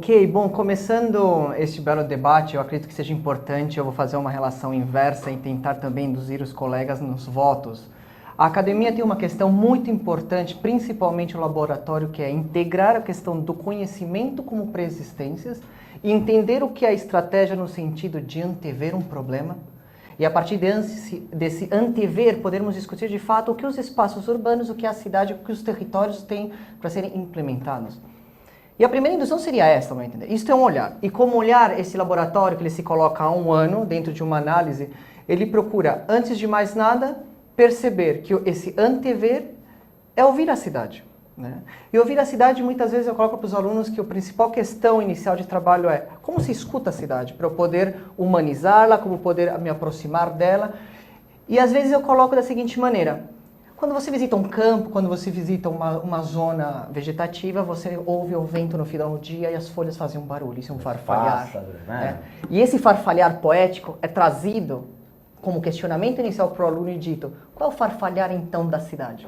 Ok, bom, começando este belo debate, eu acredito que seja importante, eu vou fazer uma relação inversa e tentar também induzir os colegas nos votos. A academia tem uma questão muito importante, principalmente o laboratório, que é integrar a questão do conhecimento como pré-existências e entender o que é a estratégia no sentido de antever um problema. E a partir desse antever, podermos discutir de fato o que os espaços urbanos, o que a cidade, o que os territórios têm para serem implementados. E a primeira indução seria essa, vai entender? Isso é um olhar. E como olhar, esse laboratório que ele se coloca há um ano, dentro de uma análise, ele procura, antes de mais nada, perceber que esse antever é ouvir a cidade. Né? E ouvir a cidade, muitas vezes eu coloco para os alunos que a principal questão inicial de trabalho é como se escuta a cidade, para eu poder humanizá-la, como poder me aproximar dela. E às vezes eu coloco da seguinte maneira: quando você visita um campo, quando você visita uma zona vegetativa, você ouve o vento no final do dia e as folhas fazem um barulho, isso é um farfalhar. Né? E esse farfalhar poético é trazido como questionamento inicial para o aluno e dito: qual é o farfalhar então da cidade?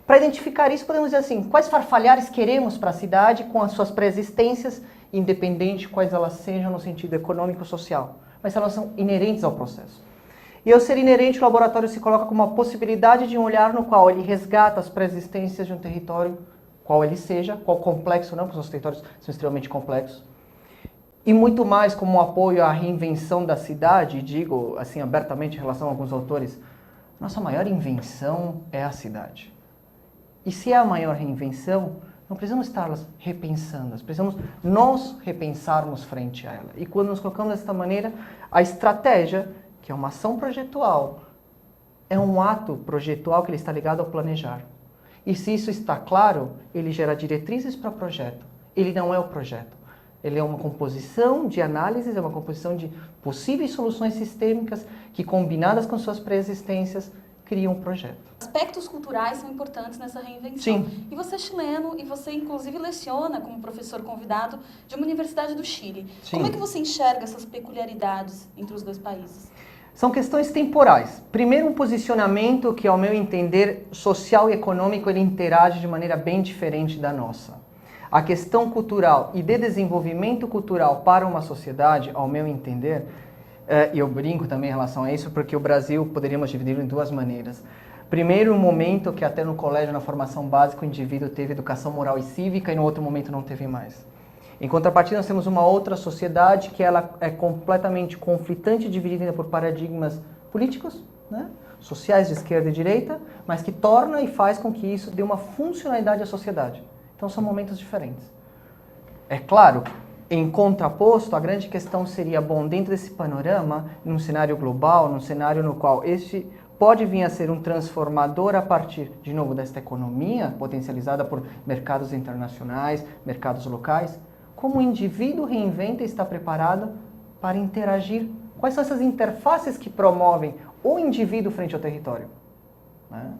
Para identificar isso, podemos dizer assim: quais farfalhares queremos para a cidade com as suas pré-existências, independente de quais elas sejam no sentido econômico ou social, mas elas são inerentes ao processo. E ao ser inerente, o laboratório se coloca como uma possibilidade de um olhar no qual ele resgata as pré-existências de um território, qual ele seja, qual complexo, não, porque os territórios são extremamente complexos, e muito mais como um apoio à reinvenção da cidade. Digo assim abertamente em relação a alguns autores, nossa maior invenção é a cidade. E se é a maior reinvenção, não precisamos estarmos repensando, precisamos nós repensarmos frente a ela. E quando nos colocamos dessa maneira, a estratégia, que é uma ação projetual, é um ato projetual que ele está ligado ao planejar. E se isso está claro, ele gera diretrizes para o projeto. Ele não é o projeto. Ele é uma composição de análises, é uma composição de possíveis soluções sistêmicas que, combinadas com suas pré-existências, criam um projeto. Aspectos culturais são importantes nessa reinvenção. Sim. E você é chileno e você, inclusive, leciona como professor convidado de uma universidade do Chile. Sim. Como é que você enxerga essas peculiaridades entre os dois países? São questões temporais. Primeiro, um posicionamento que, ao meu entender, social e econômico, ele interage de maneira bem diferente da nossa. A questão cultural e de desenvolvimento cultural para uma sociedade, ao meu entender, e eu brinco também em relação a isso, porque o Brasil poderíamos dividir em duas maneiras. Primeiro, um momento que até no colégio, na formação básica, o indivíduo teve educação moral e cívica e no outro momento não teve mais. Em contrapartida, nós temos uma outra sociedade que ela é completamente conflitante, dividida por paradigmas políticos, né? Sociais de esquerda e direita, mas que torna e faz com que isso dê uma funcionalidade à sociedade. Então são momentos diferentes. É claro, em contraposto, a grande questão seria, bom, dentro desse panorama, num cenário global, num cenário no qual este pode vir a ser um transformador a partir, de novo, desta economia potencializada por mercados internacionais, mercados locais, como o indivíduo reinventa e está preparado para interagir? Quais são essas interfaces que promovem o indivíduo frente ao território? Né?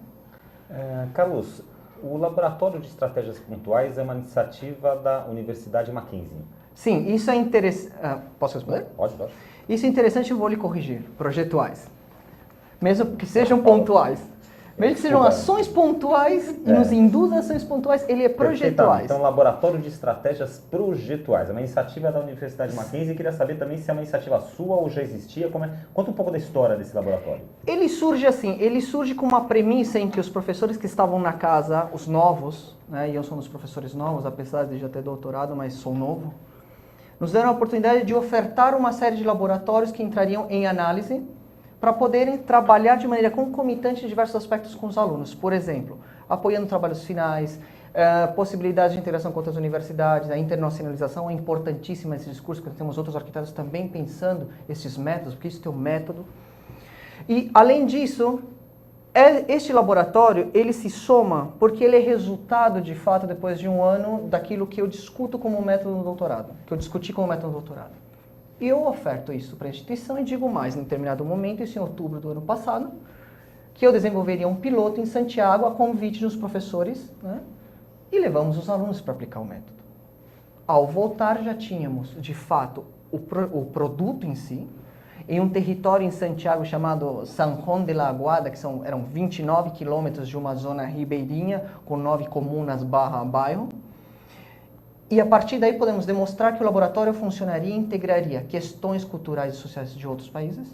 Carlos, o Laboratório de Estratégias Pontuais é uma iniciativa da Universidade Mackenzie. Sim, isso é interessante. Posso responder? Pode. Isso é interessante, eu vou lhe corrigir. Projetuais. Mesmo que sejam pontuais. Mesmo que sejam ações pontuais e nos induzam a ações pontuais, ele é projetuais. Então, Laboratório de Estratégias Projetuais. É uma iniciativa da Universidade Mackenzie. E queria saber também se é uma iniciativa sua ou já existia. Conta um pouco da história desse laboratório. Ele surge assim, ele surge com uma premissa em que os professores que estavam na casa, os novos, né, e eu sou um dos professores novos, apesar de já ter doutorado, mas sou novo, nos deram a oportunidade de ofertar uma série de laboratórios que entrariam em análise para poderem trabalhar de maneira concomitante em diversos aspectos com os alunos. Por exemplo, apoiando trabalhos finais, possibilidades de integração com outras universidades, a internacionalização é importantíssima esse discurso, porque temos outros arquitetos também pensando esses métodos, porque isso tem um método. E, além disso, este laboratório, ele se soma porque ele é resultado, de fato, depois de um ano, daquilo que eu discuto como método no doutorado, que eu discuti como método no doutorado. E eu oferto isso para a instituição e digo mais, em determinado momento, isso em outubro do ano passado, que eu desenvolveria um piloto em Santiago a convite dos professores, né, e levamos os alunos para aplicar o método. Ao voltar, já tínhamos, de fato, o produto em si, em um território em Santiago chamado San Juan de la Aguada, que eram 29 quilômetros de uma zona ribeirinha, com 9 comunas / bairro. E a partir daí podemos demonstrar que o laboratório funcionaria e integraria questões culturais e sociais de outros países,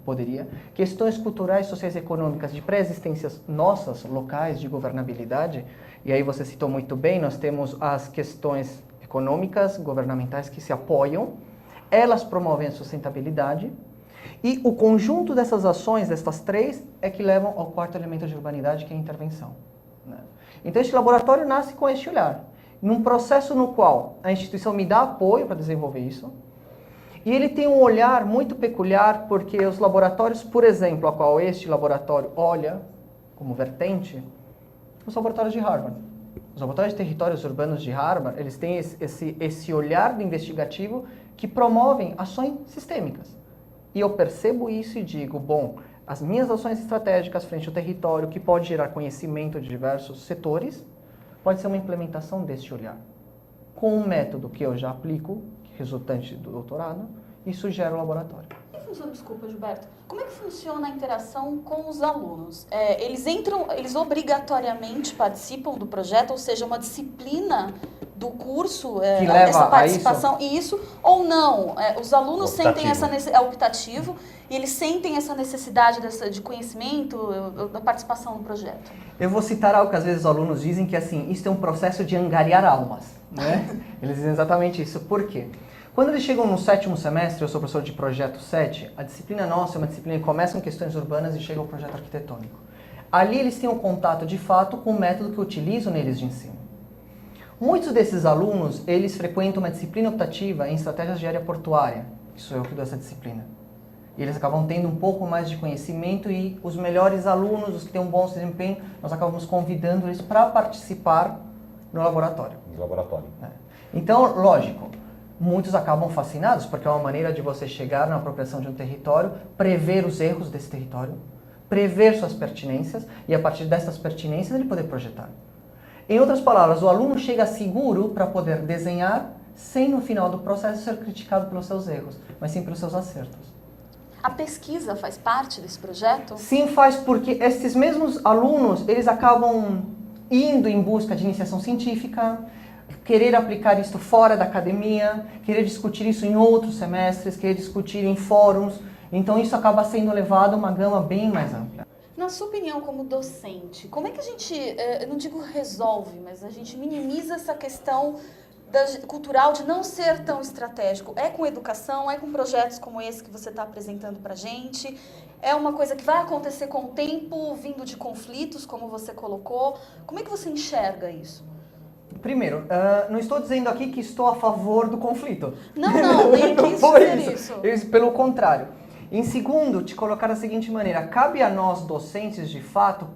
poderia, questões culturais, sociais e econômicas de pré-existências nossas, locais, de governabilidade, e aí você citou muito bem, nós temos as questões econômicas, governamentais que se apoiam, elas promovem a sustentabilidade, e o conjunto dessas ações, destas três, é que levam ao quarto elemento de urbanidade, que é a intervenção. Né? Então, este laboratório nasce com este olhar, num processo no qual a instituição me dá apoio para desenvolver isso, e ele tem um olhar muito peculiar, porque os laboratórios, por exemplo, a qual este laboratório olha como vertente, os laboratórios de Harvard. Os laboratórios de territórios urbanos de Harvard, eles têm esse olhar do investigativo que promovem ações sistêmicas. E eu percebo isso e digo, bom, as minhas ações estratégicas frente ao território, que pode gerar conhecimento de diversos setores, pode ser uma implementação desse olhar. Com um método que eu já aplico, resultante do doutorado, isso gera o laboratório. Desculpa, Gilberto. Como é que funciona a interação com os alunos? Eles obrigatoriamente participam do projeto, ou seja, uma disciplina do curso, que leva essa participação, a isso, ou não? Os alunos sentem essa necessidade, é optativo, e eles sentem essa necessidade de conhecimento, da participação no projeto. Eu vou citar algo que às vezes os alunos dizem que assim, isso é um processo de angariar almas, né? Eles dizem exatamente isso. Por quê? Quando eles chegam no 7º semestre, eu sou professor de projeto 7, a disciplina nossa é uma disciplina que começa com questões urbanas e chega ao projeto arquitetônico. Ali eles têm um contato de fato com o método que eu utilizo neles de ensino. Muitos desses alunos, eles frequentam uma disciplina optativa em estratégias de área portuária, que sou eu que dou essa disciplina. E eles acabam tendo um pouco mais de conhecimento e os melhores alunos, os que têm um bom desempenho, nós acabamos convidando eles para participar no laboratório. No laboratório. Então, lógico, muitos acabam fascinados, porque é uma maneira de você chegar na apropriação de um território, prever os erros desse território, prever suas pertinências, e a partir dessas pertinências ele poder projetar. Em outras palavras, o aluno chega seguro para poder desenhar, sem no final do processo ser criticado pelos seus erros, mas sim pelos seus acertos. A pesquisa faz parte desse projeto? Sim, faz, porque esses mesmos alunos, eles acabam indo em busca de iniciação científica, querer aplicar isso fora da academia, querer discutir isso em outros semestres, querer discutir em fóruns. Então isso acaba sendo levado a uma gama bem mais ampla. Na sua opinião, como docente, como é que a gente, eu não digo resolve, mas a gente minimiza essa questão cultural de não ser tão estratégico? É com educação, é com projetos como esse que você está apresentando para a gente? É uma coisa que vai acontecer com o tempo, vindo de conflitos, como você colocou? Como é que você enxerga isso? Primeiro, não estou dizendo aqui que estou a favor do conflito. Não, nem quis dizer isso. Pelo contrário. Em segundo, te colocar da seguinte maneira, cabe a nós docentes, de fato,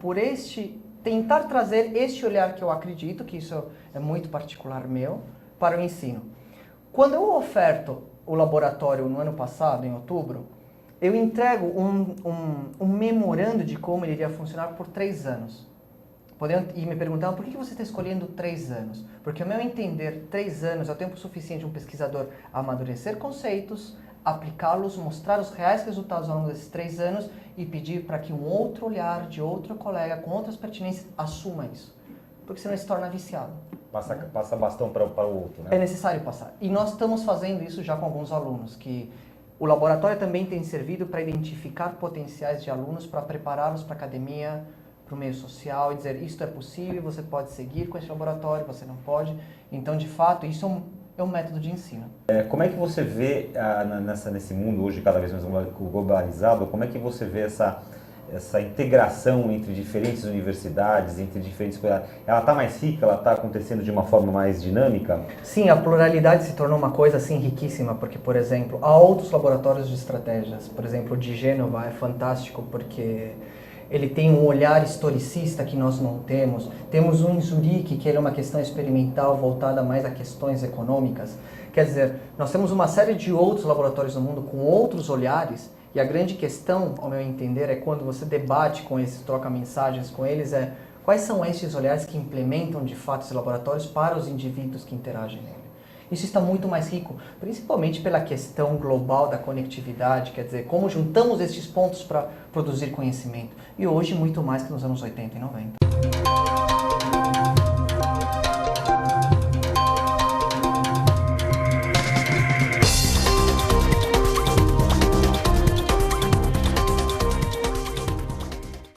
tentar trazer este olhar que eu acredito, que isso é muito particular meu, para o ensino. Quando eu oferto o laboratório no ano passado, em outubro, eu entrego um memorando de como ele iria funcionar por 3 anos. E me perguntavam, por que você está escolhendo 3 anos? Porque, ao meu entender, 3 anos é o tempo suficiente de um pesquisador amadurecer conceitos, aplicá-los, mostrar os reais resultados ao longo desses 3 anos e pedir para que um outro olhar de outro colega com outras pertinências assuma isso. Porque senão se torna viciado. Passa bastão para o outro, né? É necessário passar. E nós estamos fazendo isso já com alguns alunos, que o laboratório também tem servido para identificar potenciais de alunos, para prepará-los para a academia, para o meio social e dizer, isto é possível, você pode seguir com esse laboratório, você não pode. Então, de fato, isso é um método de ensino. Como é que você vê, nesse mundo hoje cada vez mais globalizado, como é que você vê essa integração entre diferentes universidades, entre diferentes coisas? Ela está mais rica, ela está acontecendo de uma forma mais dinâmica? Sim, a pluralidade se tornou uma coisa assim riquíssima, porque, por exemplo, há outros laboratórios de estratégias. Por exemplo, o de Gênova é fantástico porque ele tem um olhar historicista que nós não temos. Temos um em Zurique, que ele é uma questão experimental voltada mais a questões econômicas. Quer dizer, nós temos uma série de outros laboratórios no mundo com outros olhares, e a grande questão, ao meu entender, é quando você debate com eles, troca mensagens com eles, quais são esses olhares que implementam de fato esses laboratórios para os indivíduos que interagem nele. Isso está muito mais rico, principalmente pela questão global da conectividade, quer dizer, como juntamos estes pontos para produzir conhecimento. E hoje muito mais que nos anos 80 e 90.